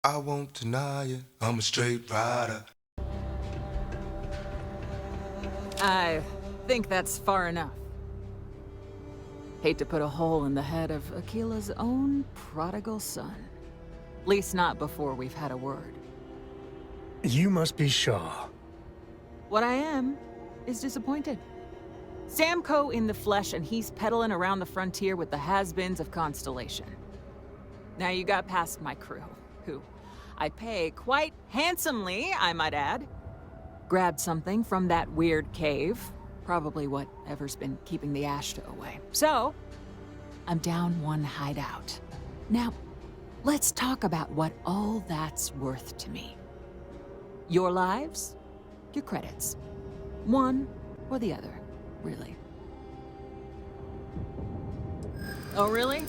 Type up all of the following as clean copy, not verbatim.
I won't deny it, I'm a straight rider. I think that's far enough. Hate to put a hole in the head of Akila's own prodigal son. At least not before we've had a word. You must be Shaw. What I am is disappointed. Samco in the flesh, and he's peddling around the frontier with the has-beens of Constellation. Now you got past my crew, who I pay quite handsomely, I might add. Grabbed something from that weird cave. Probably whatever's been keeping the Ashta away. So, I'm down one hideout. Now, let's talk about what all that's worth to me. Your lives, your credits. One or the other, really. Oh, really?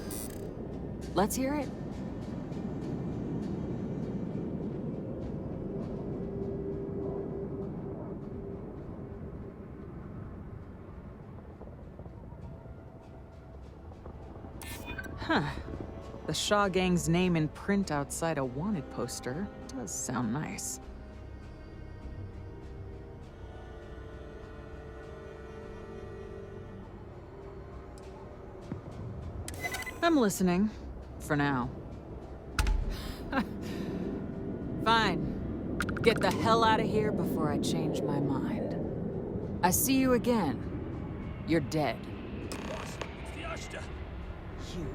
Let's hear it. Huh. The Shaw Gang's name in print outside a wanted poster does sound nice. I'm listening. For now. Fine. Get the hell out of here before I change my mind. I see you again. You're dead. You.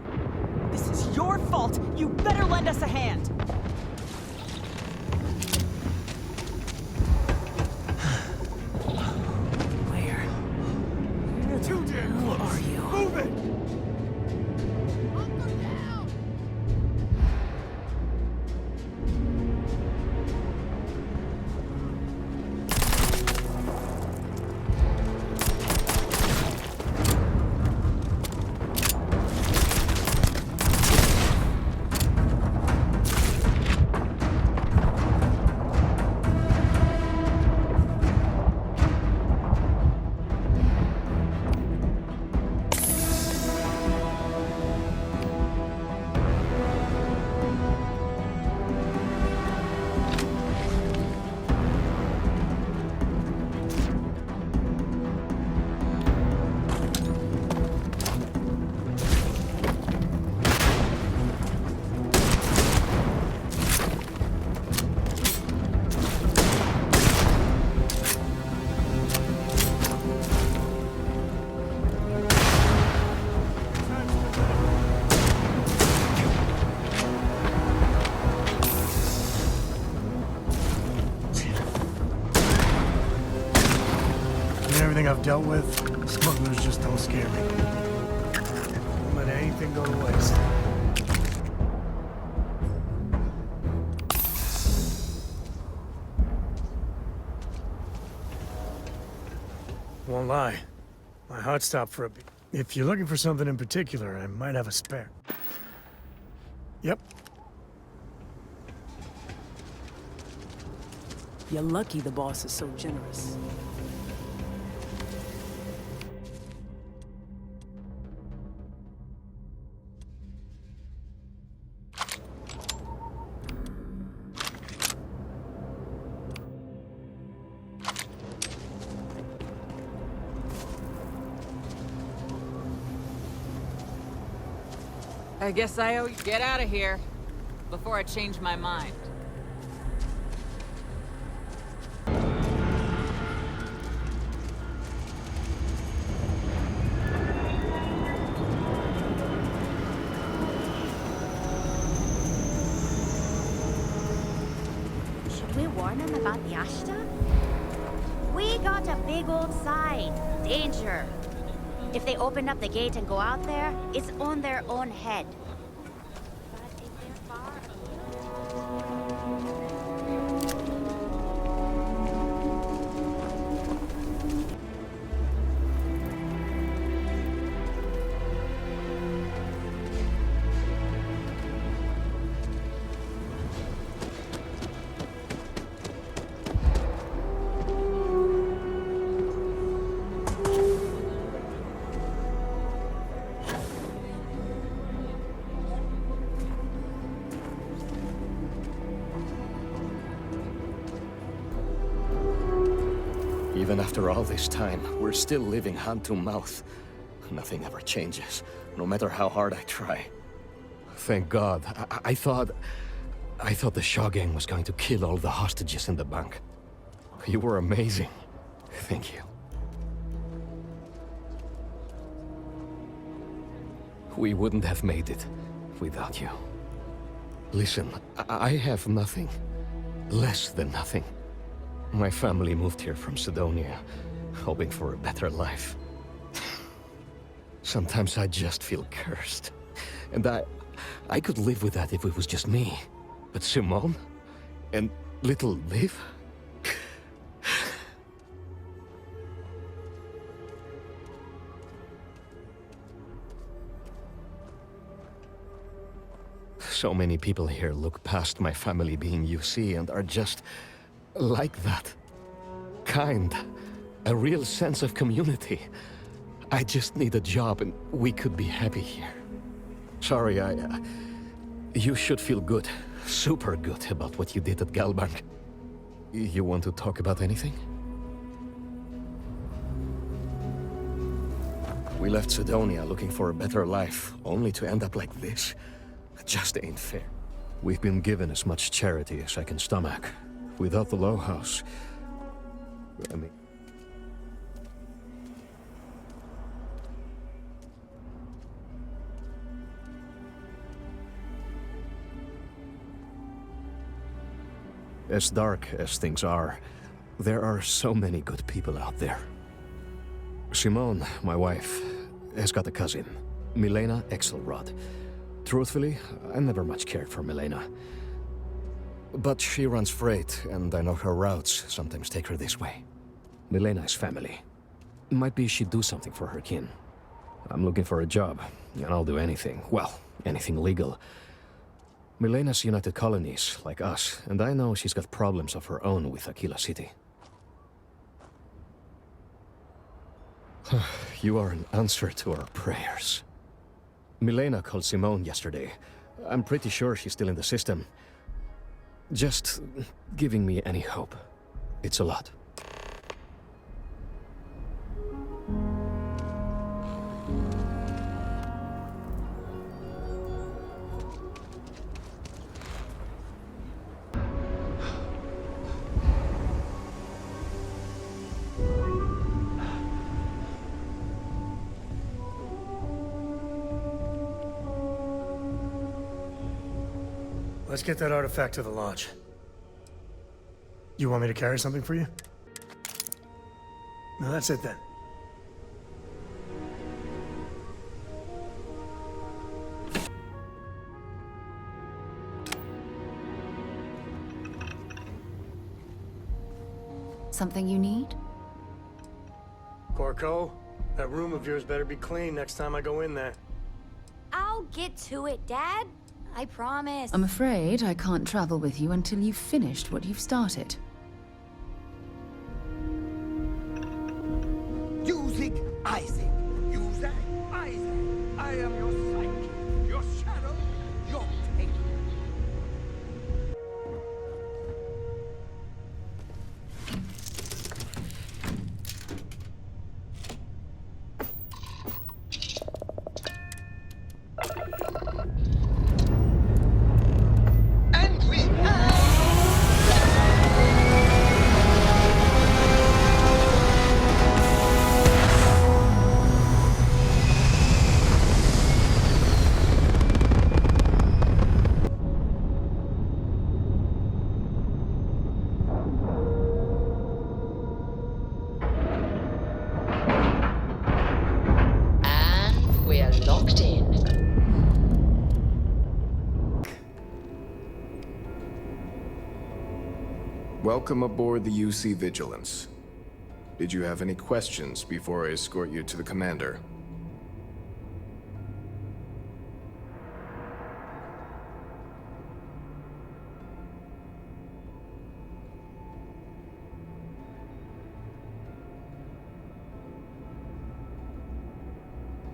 This is your fault! You better lend us a hand! Where Too damn close. are you? Move it! Everything I've dealt with, smugglers just don't scare me. Don't let anything go to waste. Won't lie, my heart stopped for a bit. If you're looking for something in particular, I might have a spare. Yep. You're lucky the boss is so generous. I guess I owe you. Get out of here before I change my mind. Should we warn them about the Ashta? We got a big old sign. Danger. If they open up the gate and go out there, it's on their own head. But if they're far Even after all this time, we're still living hand to mouth. Nothing ever changes, no matter how hard I try. Thank God. I thought the Shaw gang was going to kill all the hostages in the bank. You were amazing. Thank you. We wouldn't have made it without you. Listen, I have nothing. Less than nothing. My family moved here from Sidonia, hoping for a better life. Sometimes I just feel cursed. And I could live with that if it was just me. But Simone? And little Liv? So many people here look past my family being UC and are just like that. Kind. A real sense of community. I just need a job and we could be happy here. Sorry, you should feel good. Super good about what you did at Galbank. You want to talk about anything? We left Sidonia looking for a better life, only to end up like this. It just ain't fair. We've been given as much charity as I can stomach. Without the Low House, I mean... As dark as things are, there are so many good people out there. Simone, my wife, has got a cousin, Milena Exelrod. Truthfully, I never much cared for Milena. But she runs freight, and I know her routes sometimes take her this way. Milena is family. Might be she'd do something for her kin. I'm looking for a job, and I'll do anything. Well, anything legal. Milena's United Colonies, like us, and I know she's got problems of her own with Aquila City. You are an answer to our prayers. Milena called Simone yesterday. I'm pretty sure she's still in the system. Just giving me any hope. It's a lot. Let's get that artifact to the launch. You want me to carry something for you? No, that's it then. Something you need? Corco, that room of yours better be clean next time I go in there. I'll get to it, Dad. I promise. I'm afraid I can't travel with you until you've finished what you've started. Using Isaac. Using Isaac. I am your sight, your shadow, your tape. Welcome aboard the UC Vigilance. Did you have any questions before I escort you to the commander?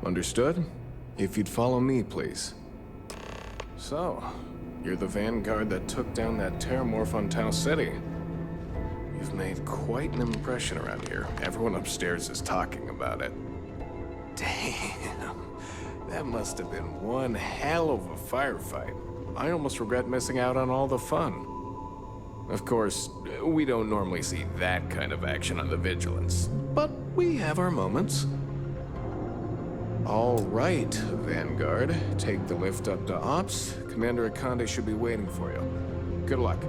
Understood? If you'd follow me, please. So, you're the vanguard that took down that terramorph on Tau City. You've made quite an impression around here. Everyone upstairs is talking about it. Damn. That must have been one hell of a firefight. I almost regret missing out on all the fun. Of course, we don't normally see that kind of action on the Vigilance, but we have our moments. All right, Vanguard. Take the lift up to Ops. Commander Akande should be waiting for you. Good luck.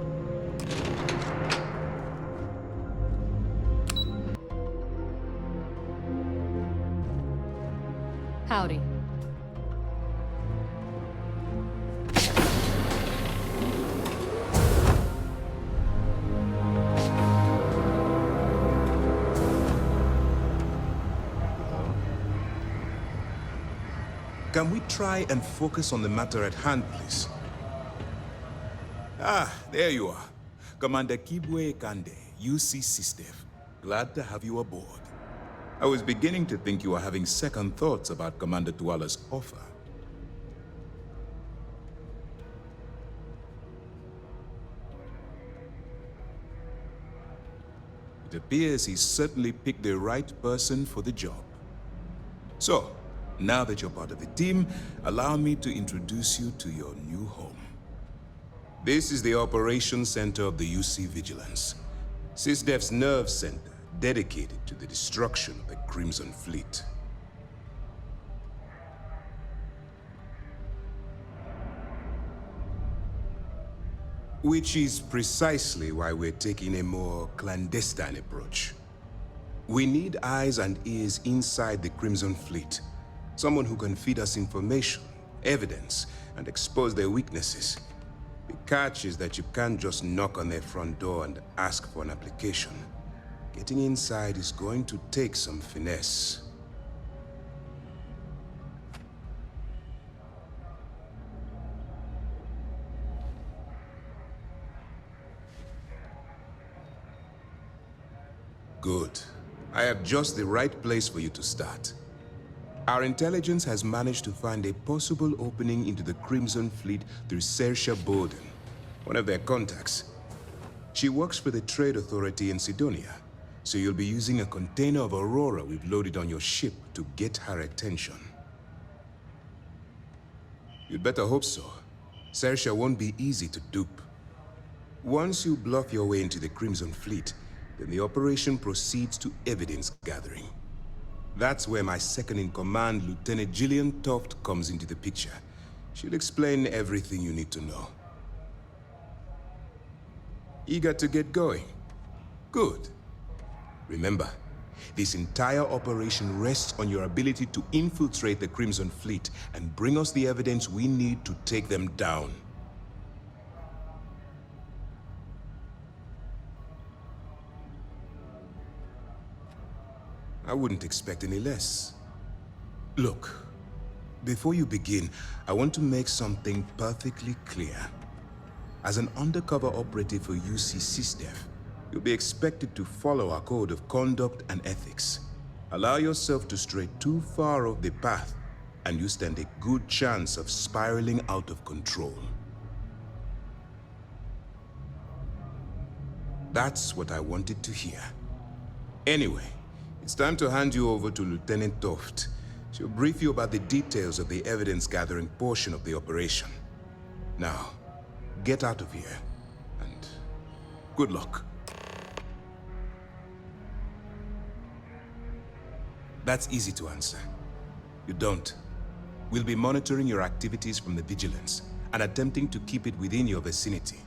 Howdy. Can we try and focus on the matter at hand, please? Ah, there you are. Commander Kibwe Kande, UC SysDev. Glad to have you aboard. I was beginning to think you were having second thoughts about Commander Tuala's offer. It appears he's certainly picked the right person for the job. So, now that you're part of the team, allow me to introduce you to your new home. This is the Operations Center of the UC Vigilance, SysDev's nerve center dedicated to the destruction of the Crimson Fleet. Which is precisely why we're taking a more clandestine approach. We need eyes and ears inside the Crimson Fleet. Someone who can feed us information, evidence, and expose their weaknesses. The catch is that you can't just knock on their front door and ask for an application. Getting inside is going to take some finesse. Good. I have just the right place for you to start. Our intelligence has managed to find a possible opening into the Crimson Fleet through Saoirse Bowden, one of their contacts. She works for the Trade Authority in Sidonia, so you'll be using a container of Aurora we've loaded on your ship to get her attention. You'd better hope so. Saoirse won't be easy to dupe. Once you bluff your way into the Crimson Fleet, then the operation proceeds to evidence gathering. That's where my second-in-command, Lieutenant Gillian Toft, comes into the picture. She'll explain everything you need to know. Eager to get going? Good. Remember, this entire operation rests on your ability to infiltrate the Crimson Fleet and bring us the evidence we need to take them down. I wouldn't expect any less. Look, before you begin, I want to make something perfectly clear. As an undercover operative for UC SysDev, you'll be expected to follow our code of conduct and ethics. Allow yourself to stray too far off the path, and you stand a good chance of spiraling out of control. That's what I wanted to hear. Anyway, it's time to hand you over to Lieutenant Toft. She'll brief you about the details of the evidence-gathering portion of the operation. Now, get out of here, and good luck. That's easy to answer. You don't. We'll be monitoring your activities from the Vigilance and attempting to keep it within your vicinity.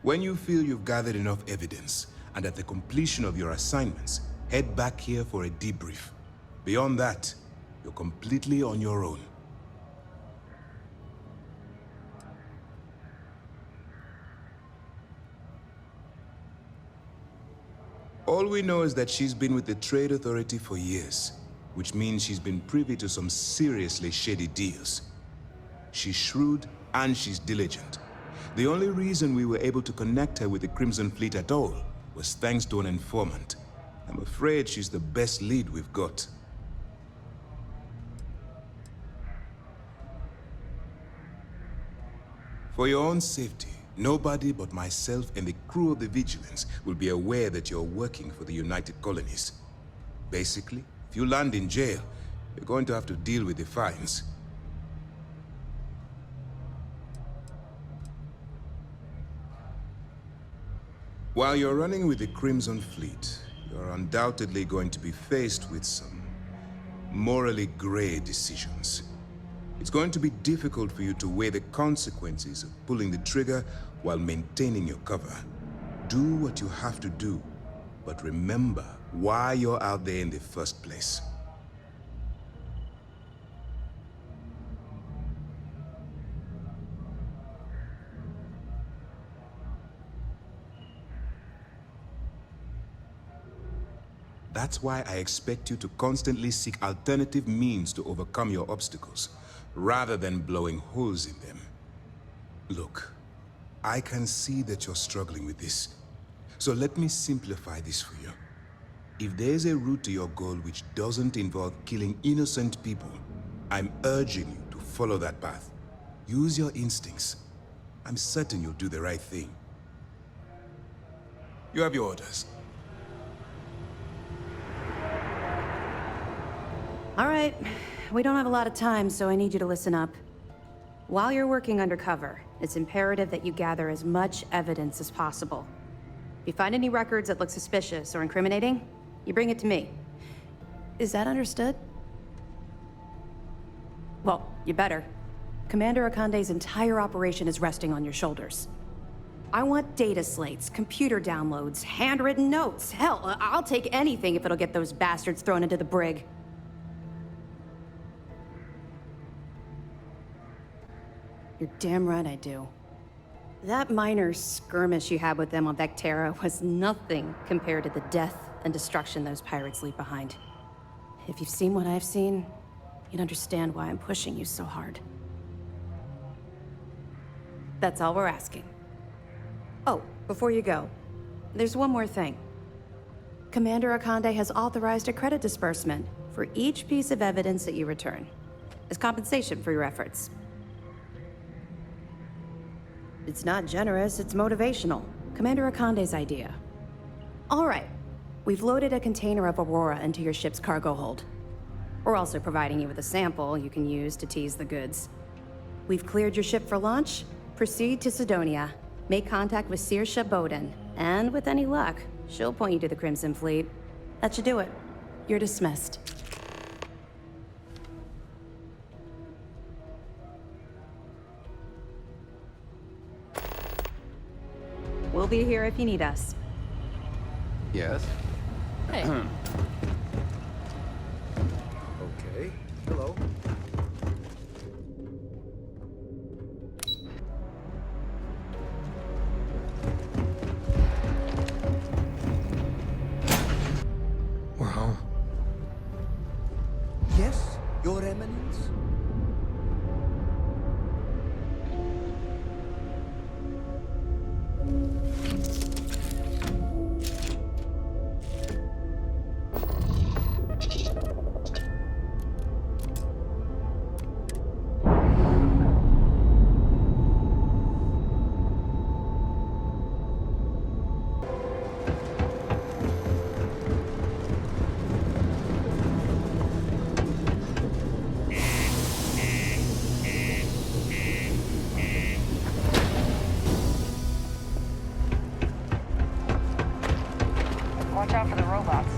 When you feel you've gathered enough evidence, and at the completion of your assignments, head back here for a debrief. Beyond that, you're completely on your own. All we know is that she's been with the Trade Authority for years, which means she's been privy to some seriously shady deals. She's shrewd and she's diligent. The only reason we were able to connect her with the Crimson Fleet at all was thanks to an informant. I'm afraid she's the best lead we've got. For your own safety, Nobody but myself and the crew of the Vigilance will be aware that you're working for the United Colonies. Basically, if you land in jail, you're going to have to deal with the fines. While you're running with the Crimson Fleet, you're undoubtedly going to be faced with some morally gray decisions. It's going to be difficult for you to weigh the consequences of pulling the trigger while maintaining your cover. Do what you have to do, but remember why you're out there in the first place. That's why I expect you to constantly seek alternative means to overcome your obstacles, rather than blowing holes in them. Look, I can see that you're struggling with this. So let me simplify this for you. If there's a route to your goal which doesn't involve killing innocent people, I'm urging you to follow that path. Use your instincts. I'm certain you'll do the right thing. You have your orders. All right, we don't have a lot of time, so I need you to listen up. While you're working undercover, it's imperative that you gather as much evidence as possible. If you find any records that look suspicious or incriminating, you bring it to me. Is that understood? Well, you better. Commander Akande's entire operation is resting on your shoulders. I want data slates, computer downloads, handwritten notes. Hell, I'll take anything if it'll get those bastards thrown into the brig. You're damn right I do. That minor skirmish you had with them on Vectera was nothing compared to the death and destruction those pirates leave behind. If you've seen what I've seen, you'd understand why I'm pushing you so hard. That's all we're asking. Oh, before you go, there's one more thing. Commander Akande has authorized a credit disbursement for each piece of evidence that you return, as compensation for your efforts. It's not generous, it's motivational. Commander Akande's idea. All right, we've loaded a container of Aurora into your ship's cargo hold. We're also providing you with a sample you can use to tease the goods. We've cleared your ship for launch. Proceed to Sidonia. Make contact with Saoirse Bowden. And with any luck, she'll point you to the Crimson Fleet. That should do it. You're dismissed. We'll be here if you need us. Yes? Hey. Okay. Hello. We're home. Yes, Your Eminence? Watch out for the robots.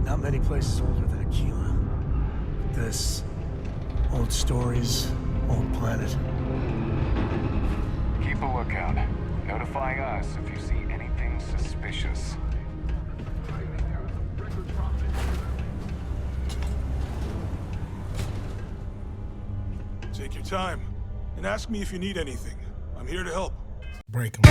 Not many places older than Aquila. This, old stories, old planet. Keep a lookout. Notify us if you see anything suspicious. Take your time, and ask me if you need anything. I'm here to help. Break 'em.